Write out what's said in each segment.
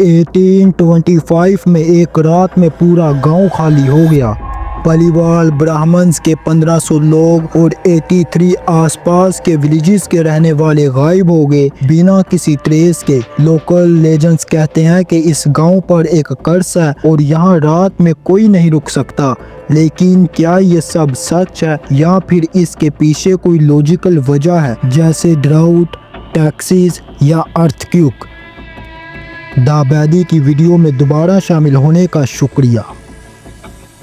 1825 में एक रात में पूरा गांव खाली हो गया। पलीवाल ब्राह्मण्स के 1500 लोग और 83 आसपास के विलेजेस के रहने वाले गायब हो गए बिना किसी ट्रेस के। लोकल लेजेंड्स कहते हैं कि इस गांव पर एक कर्स है और यहाँ रात में कोई नहीं रुक सकता। लेकिन क्या ये सब सच है या फिर इसके पीछे कोई लॉजिकल वजह है, जैसे ड्राउट, टैक्सीज या अर्थक्वेक? दाबैदी की वीडियो में दोबारा शामिल होने का शुक्रिया।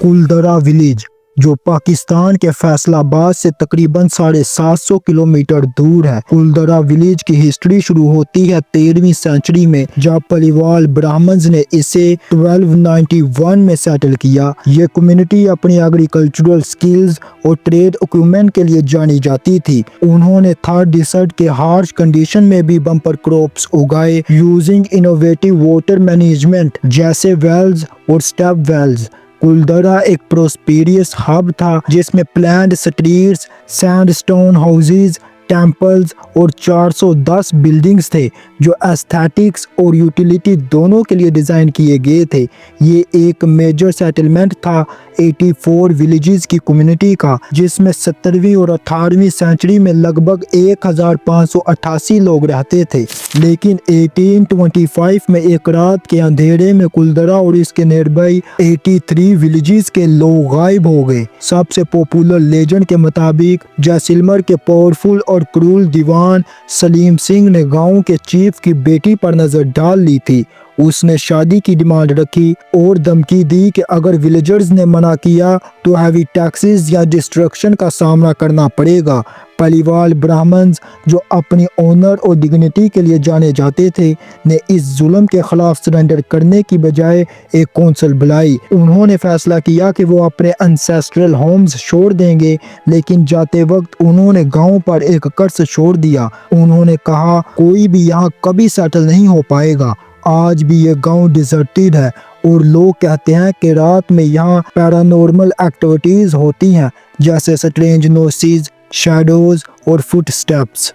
कुलदरा विलेज, जो पाकिस्तान के फैसलाबाद से तकरीबन 750 किलोमीटर दूर है। कुलदरा विलेज की हिस्ट्री शुरू होती है 13वीं सेंचुरी में, जब पलीवाल ब्राह्मण्स ने इसे 1291 में सेटल किया। ये कम्युनिटी अपनी एग्रीकल्चरल स्किल्स और ट्रेड इक्विपमेंट के लिए जानी जाती थी। उन्होंने थार डिसर्ट के हार्श कंडीशन में भी बम्पर क्रॉप्स उगाए यूजिंग इनोवेटिव वाटर मैनेजमेंट जैसे वेल्स और स्टेप वेल्स। कुलदरा एक प्रोस्पेरियस हब था जिसमें planned streets, sandstone houses, temples और 410 बिल्डिंग्स थे जो एस्थेटिक्स और यूटिलिटी दोनों के लिए डिज़ाइन किए गए थे। ये एक मेजर सेटलमेंट था 84 विलेजेस की कम्युनिटी का, जिसमें 17वीं और 18वीं सेंचुरी में लगभग 1588 लोग रहते थे। लेकिन 1825 में एक रात के अंधेरे में कुलदरा और इसके नियरबाई 83 विलेजेस के लोग गायब हो गए। सबसे पॉपुलर लेजेंड के मुताबिक जैसलमेर के पावरफुल और क्रूर दीवान सलीम सिंह ने गांव के चीफ की बेटी पर नजर डाल ली थी। उसने शादी की डिमांड रखी और धमकी दी कि अगर विलेजर्स ने मना किया तो हैवी टैक्सेस या डिस्ट्रक्शन का सामना करना पड़ेगा। पलीवाल ब्राह्मण्स, जो अपनी ऑनर और डिग्निटी के लिए जाने जाते थे, ने इस जुल्म के खिलाफ सरेंडर करने की बजाय एक कौंसिल बुलाई। उन्होंने फैसला किया कि वो अपने एंसेस्ट्रल होम्स छोड़ देंगे, लेकिन जाते वक्त उन्होंने गांव पर एक कर्ज छोड़ दिया। उन्होंने कहा कोई भी यहाँ कभी सेटल नहीं हो पाएगा। आज भी ये गांव डिजर्टेड है और लोग कहते हैं कि रात में यहाँ पैरानॉर्मल एक्टिविटीज होती हैं, जैसे स्ट्रेंज नोइसेस, शैडोज और फुटस्टेप्स।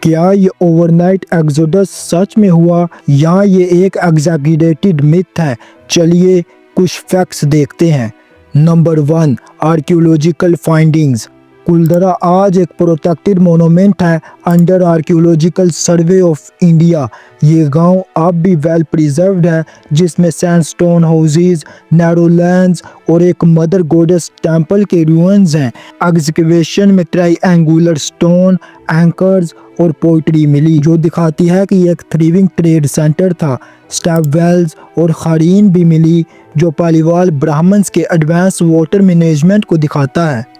क्या ये ओवरनाइट एक्सोडस सच में हुआ या ये एक एग्जैगरेटेड मिथ है? चलिए कुछ फैक्ट्स देखते हैं। Number 1, archaeological findings. कुलदरा आज एक प्रोटेक्टेड मोनूमेंट है under archaeological survey of India. ये गांव अब भी वेल प्रिजर्व्ड है, जिसमें सैंडस्टोन हाउसेज, नैरो लैंड्स और एक मदर गॉडेस टेंपल के रूइंस हैं। एक्सकवेशन में ट्रायंगुलर स्टोन एंकर्स और पोइट्री मिली, जो दिखाती है कि एक थ्रिविंग ट्रेड सेंटर था। स्टेप वेल्स और खारीन भी मिली, जो पालीवाल ब्राह्मण्स के एडवांस वाटर मैनेजमेंट को दिखाता है।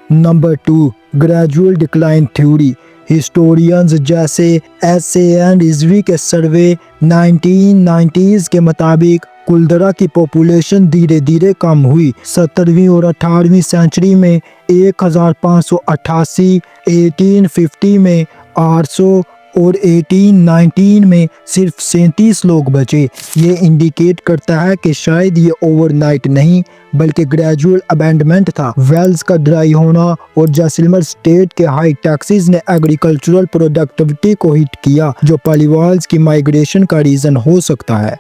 Number 2, gradual decline theory. Historians जैसे एस.ए. एंड रिजवी के सर्वे 1990s के मुताबिक कुलदरा की पॉपुलेशन धीरे धीरे कम हुई। 17वीं और 18वीं सेंचुरी में 1588, 1850 में 800 और 1819 में सिर्फ 37 लोग बचे। ये इंडिकेट करता है कि शायद ये ओवरनाइट नहीं बल्कि ग्रेजुअल अबैंडमेंट था। वेल्स का ड्राई होना और जैसलमेर स्टेट के हाई टैक्सेस ने एग्रीकल्चरल प्रोडक्टिविटी को हिट किया, जो पलीवाल्स की माइग्रेशन का रीजन हो सकता है।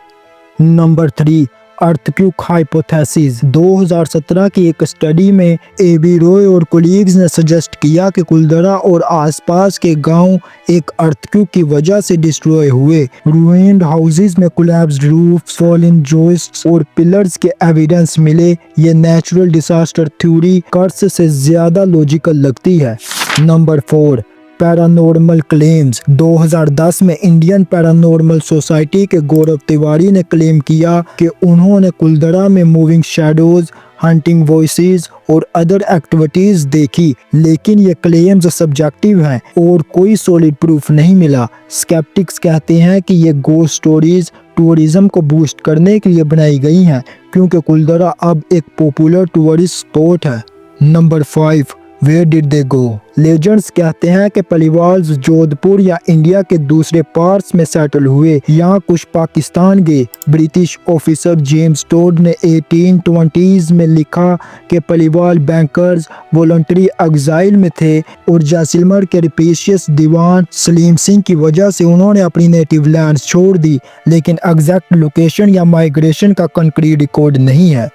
Number 3, earthquake hypothesis. 2017 की एक स्टडी में ए.बी. रॉय और कोलीग्स ने सजेस्ट किया कि कुलदरा और आसपास के गांव एक अर्थक्वेक की वजह से डिस्ट्रॉय हुए। रूइंड हाउसेज में कोलैप्स्ड रूफ्स, फॉलन जॉइस्ट्स और पिलर्स के एविडेंस मिले। ये नेचुरल डिजास्टर थ्योरी कर्स से ज्यादा लॉजिकल लगती है। Number 4, paranormal claims. 2010 में इंडियन पैरानॉर्मल सोसाइटी के गौरव तिवारी ने क्लेम किया कि उन्होंने कुलदरा में मूविंग शैडोज, हंटिंग वॉइसेस और अदर एक्टिविटीज देखी, लेकिन ये क्लेम्स सब्जेक्टिव हैं और कोई सॉलिड प्रूफ नहीं मिला। स्केप्टिक्स कहते हैं कि ये गोस्ट स्टोरीज टूरिज्म को बूस्ट करने के लिए बनाई गई हैं, क्योंकि कुलदरा अब एक पॉपुलर टूरिस्ट स्पॉट है। Number 5, where did they go? Legends कहते हैं कि पलिवाल्स जोधपुर या इंडिया के दूसरे पार्ट्स में सेटल हुए। यहाँ कुछ पाकिस्तान गए। ब्रिटिश ऑफिसर जेम्स टोड ने 1820s में लिखा कि पलिवाल बैंकर्स वॉलंटरी एग्जाइल में थे और जैसलमेर के रिपेशियस दीवान सलीम सिंह की वजह से उन्होंने अपनी नेटिव लैंड छोड़ दी, लेकिन एग्जैक्ट लोकेशन या माइग्रेशन का कंक्रीट रिकॉर्ड नहीं है।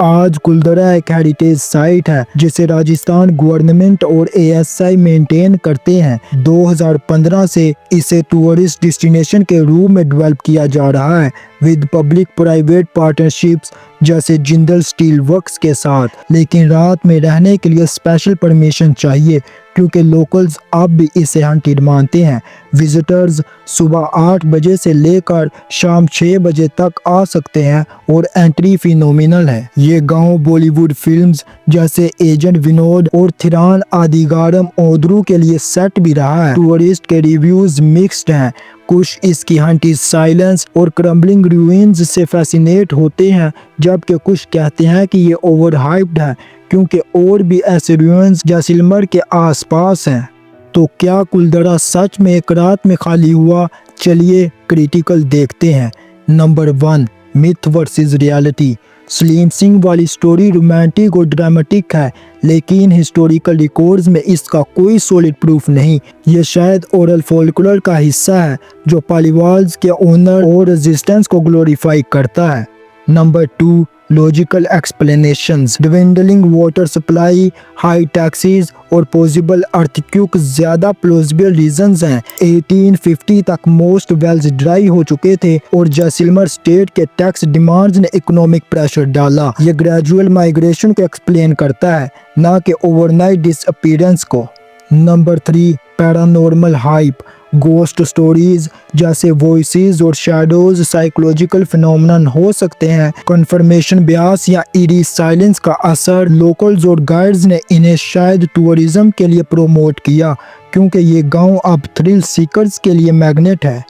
आज कुलदरा एक हेरिटेज साइट है जिसे राजस्थान गवर्नमेंट और ASI मेंटेन करते हैं। 2015 से इसे टूरिस्ट डेस्टिनेशन के रूप में डेवलप किया जा रहा है विद पब्लिक प्राइवेट पार्टनरशिप्स जैसे जिंदल स्टील वर्क्स के साथ, लेकिन रात में रहने के लिए स्पेशल परमिशन चाहिए क्योंकि लोकल्स अब भी इसे हॉन्टेड मानते हैं। विजिटर्स सुबह 8 बजे से लेकर शाम 6 बजे तक आ सकते हैं और एंट्री फी नॉमिनल है। ये गांव बॉलीवुड फिल्म्स जैसे एजेंट विनोद और थिरान आदिगारम ओदरू के लिए सेट भी रहा है। टूरिस्ट के रिव्यूज मिक्स्ड हैं। कुछ इसकी हॉन्टेड साइलेंस और क्रम्बलिंग रूइंस से फैसिनेट होते हैं, जबकि कुछ कहते हैं कि ये ओवर हाइप्ड है क्योंकि और भी ऐसे रूइंस जैसलमेर के आसपास हैं। तो क्या कुलदरा सच में एक रात में खाली हुआ? चलिए क्रिटिकल देखते हैं। Number 1, myth versus reality. Salim Singh वाली स्टोरी रोमांटिक और ड्रामेटिक है, लेकिन हिस्टोरिकल रिकॉर्ड्स में इसका कोई सॉलिड प्रूफ नहीं। ये शायद ओरल फोल्कलोर का हिस्सा है जो पालीवाल्स के ओनर और रेजिस्टेंस को ग्लोरीफाई करता है। Number 2, logical explanations. Dwindling water supply, high taxes और पॉसिबल अर्थक्वेक ज्यादा प्लॉजिबल रीजंस हैं। 1850 तक मोस्ट वेल्स ड्राई हो चुके थे और जैसलमेर स्टेट के टैक्स डिमांड्स ने इकोनॉमिक प्रेशर डाला। ये ग्रेजुअल माइग्रेशन को एक्सप्लेन करता है, ना कि ओवरनाइट डिसअपीयरेंस को। Number 3, paranormal hype. Ghost stories जैसे वॉइसेस और शैडोज साइकोलॉजिकल फिनोमेनन हो सकते हैं। कन्फर्मेशन ब्यास या ईरी साइलेंस का असर। लोकल्स और गाइड्स ने इन्हें शायद टूरिज्म के लिए प्रोमोट किया क्योंकि ये गांव अब थ्रिल सीकर्स के लिए मैग्नेट है।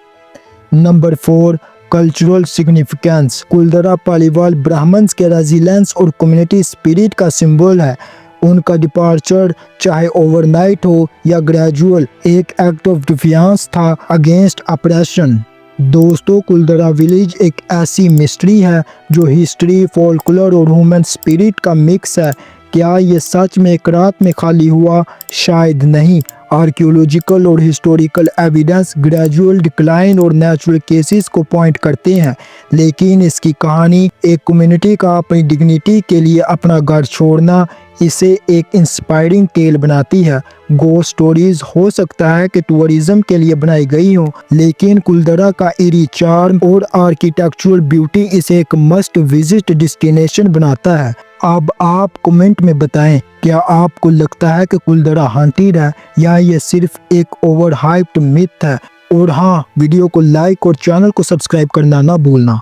Number 4, cultural significance. Kuldhara Paliwal Brahmins के रेजिलेंस और कम्युनिटी स्पिरिट का सिंबल है। उनका डिपार्चर चाहे ओवरनाइट हो या ग्रेजुअल, एक एक्ट ऑफ डिफियंस था अगेंस्ट अप्रेशन। दोस्तों, कुलदरा विलेज एक ऐसी मिस्ट्री है जो हिस्ट्री, फोल्कलोर और ह्यूमन स्पिरिट का मिक्स है। क्या ये सच में एक रात में खाली हुआ? शायद नहीं। आर्कियोलॉजिकल और हिस्टोरिकल एविडेंस ग्रेजुअल डिक्लाइन और नेचुरल केसेस को पॉइंट करते हैं, लेकिन इसकी कहानी एक कम्युनिटी का अपनी डिग्निटी के लिए अपना घर छोड़ना इसे एक इंस्पायरिंग टेल बनाती है। गोस्ट स्टोरीज हो सकता है कि टूरिज्म के लिए बनाई गई हो, लेकिन कुलदरा का एरी चार्म और आर्किटेक्चुरल ब्यूटी इसे एक मस्ट विजिट डेस्टिनेशन बनाता है। अब आप कमेंट में बताएं, क्या आपको लगता है कि कुलदरा हॉन्टेड है या ये सिर्फ एक ओवर हाइप्ड मिथ है? और हाँ, वीडियो को लाइक और चैनल को सब्सक्राइब करना ना भूलना।